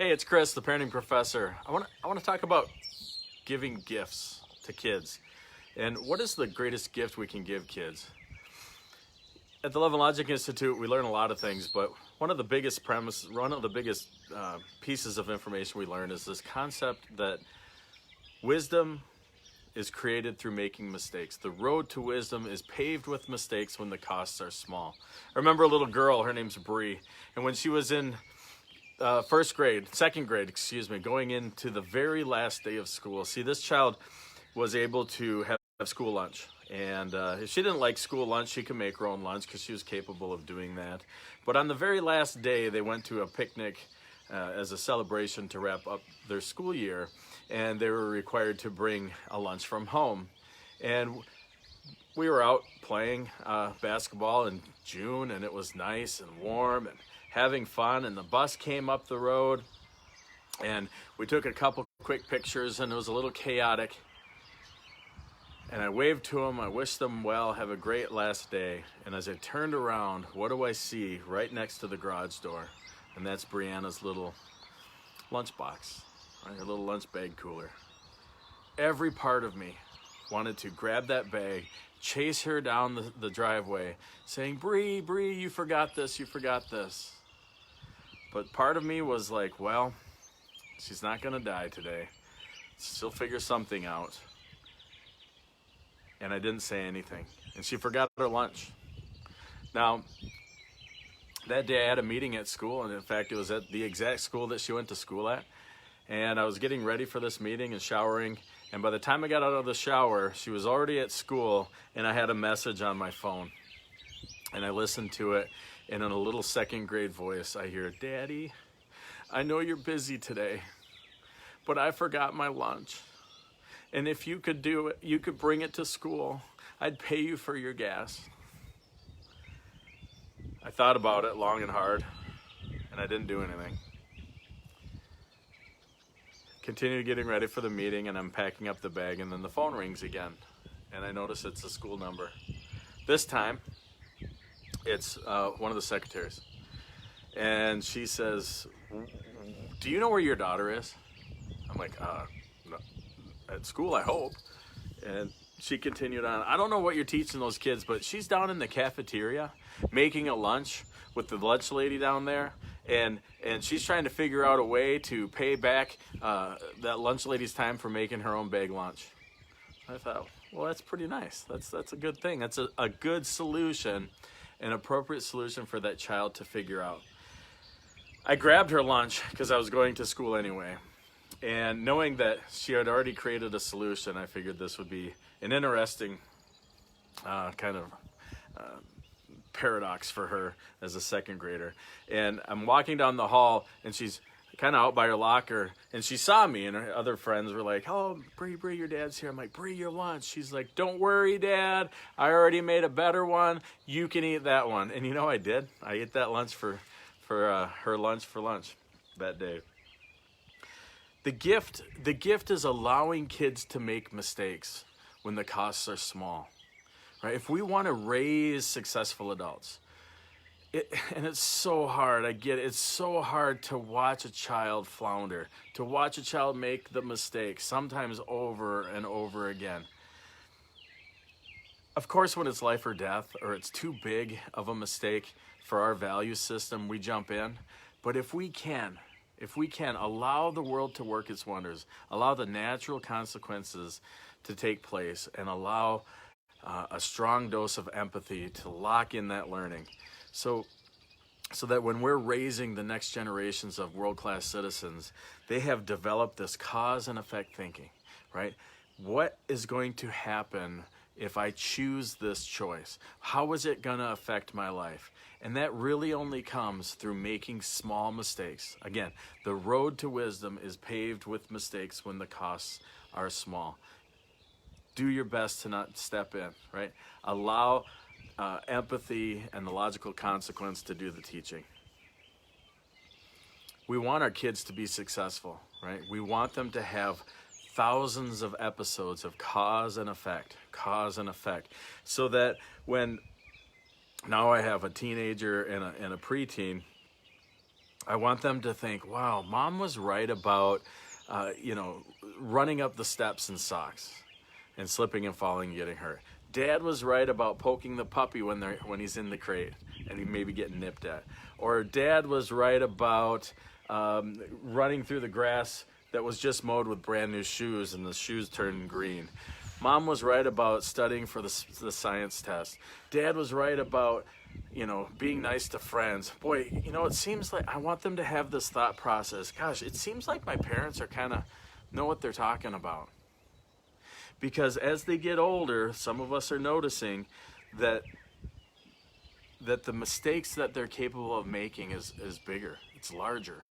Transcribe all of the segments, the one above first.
Hey, it's Chris, the parenting professor. I want to talk about giving gifts to kids. And what is the greatest gift we can give kids? At the Love and Logic Institute, we learn a lot of things, but one of the biggest pieces of information we learn is this concept that wisdom is created through making mistakes. The road to wisdom is paved with mistakes when the costs are small. I remember a little girl, her name's Bree, and when she was in second grade, going into the very last day of school. See, this child was able to have school lunch. And if she didn't like school lunch, she could make her own lunch because she was capable of doing that. But on the very last day, they went to a picnic as a celebration to wrap up their school year. And they were required to bring a lunch from home. And we were out playing basketball in June, and it was nice and warm and having fun. And the bus came up the road, and we took a couple quick pictures, and it was a little chaotic. And I waved to them, I wished them well, have a great last day. And as I turned around, what do I see right next to the garage door? And that's Brianna's little lunchbox, right? Her little lunch bag cooler. Every part of me wanted to grab that bag, chase her down the driveway, saying, Bree, you forgot this, you forgot this. But part of me was like, well, she's not gonna die today. She'll figure something out. And I didn't say anything. And she forgot her lunch. Now, that day I had a meeting at school, and in fact, it was at the exact school that she went to school at. And I was getting ready for this meeting and showering, and by the time I got out of the shower, she was already at school, and I had a message on my phone. And I listened to it, and in a little second grade voice, I hear, Daddy, I know you're busy today, but I forgot my lunch. And if you could do it, you could bring it to school. I'd pay you for your gas. I thought about it long and hard, and I didn't do anything. Continued getting ready for the meeting, and I'm packing up the bag, and then the phone rings again. And I notice it's a school number. This time, it's one of the secretaries. And she says, do you know where your daughter is? I'm like, no. At school, I hope. And she continued on, I don't know what you're teaching those kids, but she's down in the cafeteria making a lunch with the lunch lady down there, and she's trying to figure out a way to pay back that lunch lady's time for making her own bag lunch. I thought, well, that's pretty nice. That's a good thing. That's a good solution, an appropriate solution for that child to figure out. I grabbed her lunch because I was going to school anyway. And knowing that she had already created a solution, I figured this would be an interesting kind of paradox for her as a second grader. And I'm walking down the hall, and she's kind of out by her locker, and she saw me, and her other friends were like, oh, Bree, your dad's here. I'm like, Bree, your lunch. She's like, don't worry, Dad. I already made a better one. You can eat that one. And you know I did. I ate that lunch for her lunch for lunch that day. The gift is allowing kids to make mistakes when the costs are small, right? If we want to raise successful adults, and it's so hard, I get it, it's so hard to watch a child flounder, to watch a child make the mistake, sometimes over and over again. Of course, when it's life or death, or it's too big of a mistake for our value system, we jump in. But if we can allow the world to work its wonders, allow the natural consequences to take place, and allow a strong dose of empathy to lock in that learning, so that when we're raising the next generations of world-class citizens, they have developed this cause and effect thinking, right? What is going to happen if I choose this choice? How is it going to affect my life? And that really only comes through making small mistakes. Again, the road to wisdom is paved with mistakes when the costs are small. Do your best to not step in, right? Allow empathy and the logical consequence to do the teaching. We want our kids to be successful, right? We want them to have thousands of episodes of cause and effect, so that when now I have a teenager and a preteen, I want them to think, wow, mom was right about, running up the steps in socks and slipping and falling and getting hurt. Dad was right about poking the puppy when he's in the crate and he may be getting nipped at. Or dad was right about running through the grass that was just mowed with brand new shoes and the shoes turned green. Mom was right about studying for the science test. Dad was right about, being nice to friends. Boy, it seems like I want them to have this thought process. Gosh, it seems like my parents are kind of know what they're talking about. Because as they get older, some of us are noticing that the mistakes that they're capable of making is bigger, it's larger,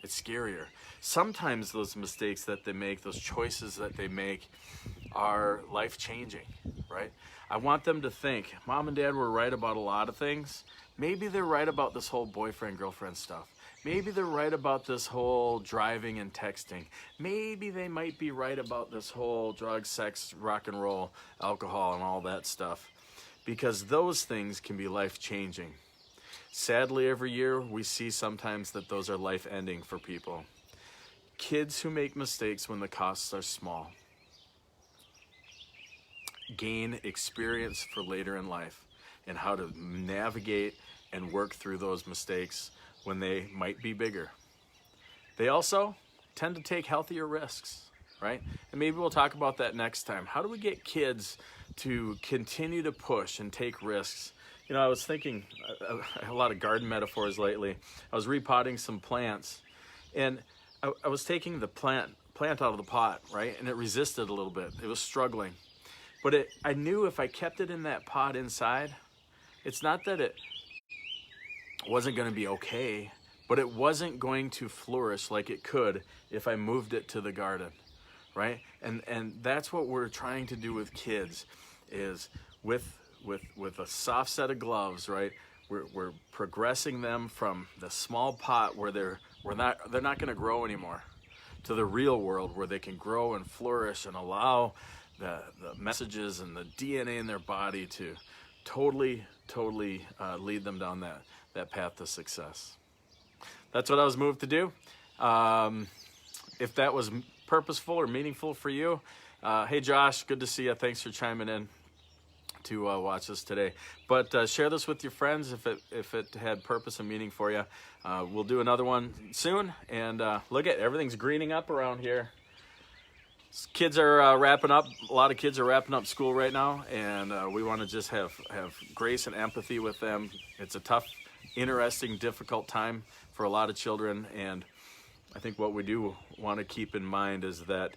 it's scarier. Sometimes those mistakes that they make, those choices that they make are life-changing, right? I want them to think, mom and dad were right about a lot of things. Maybe they're right about this whole boyfriend-girlfriend stuff. Maybe they're right about this whole driving and texting. Maybe they might be right about this whole drugs, sex, rock and roll, alcohol, and all that stuff. Because those things can be life-changing. Sadly, every year we see sometimes that those are life-ending for people. Kids who make mistakes when the costs are small gain experience for later in life and how to navigate and work through those mistakes when they might be bigger. They also tend to take healthier risks, right? And maybe we'll talk about that next time. How do we get kids to continue to push and take risks? I was thinking a lot of garden metaphors lately. I was repotting some plants, and I was taking the plant out of the pot, right? And it resisted a little bit. It was struggling. But I knew if I kept it in that pot inside, it's not that it wasn't going to be okay, but it wasn't going to flourish like it could if I moved it to the garden, right? And that's what we're trying to do with kids, is with a soft set of gloves, right? We're progressing them from the small pot where they're not going to grow anymore, to the real world where they can grow and flourish and allow the messages and the DNA in their body to totally lead them down that path to success. That's what I was moved to do. If that was purposeful or meaningful for you, hey Josh, good to see you. Thanks for chiming in to watch this today. But share this with your friends if it had purpose and meaning for you. We'll do another one soon. And look at everything's greening up around here. Kids are wrapping up. A lot of kids are wrapping up school right now, and we want to just have grace and empathy with them. It's a tough, interesting, difficult time for a lot of children, and I think what we do want to keep in mind is that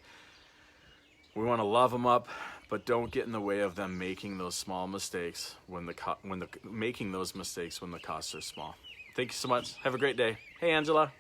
we want to love them up, but don't get in the way of them making those small mistakes when the costs are small. Thank you so much. Have a great day. Hey, Angela.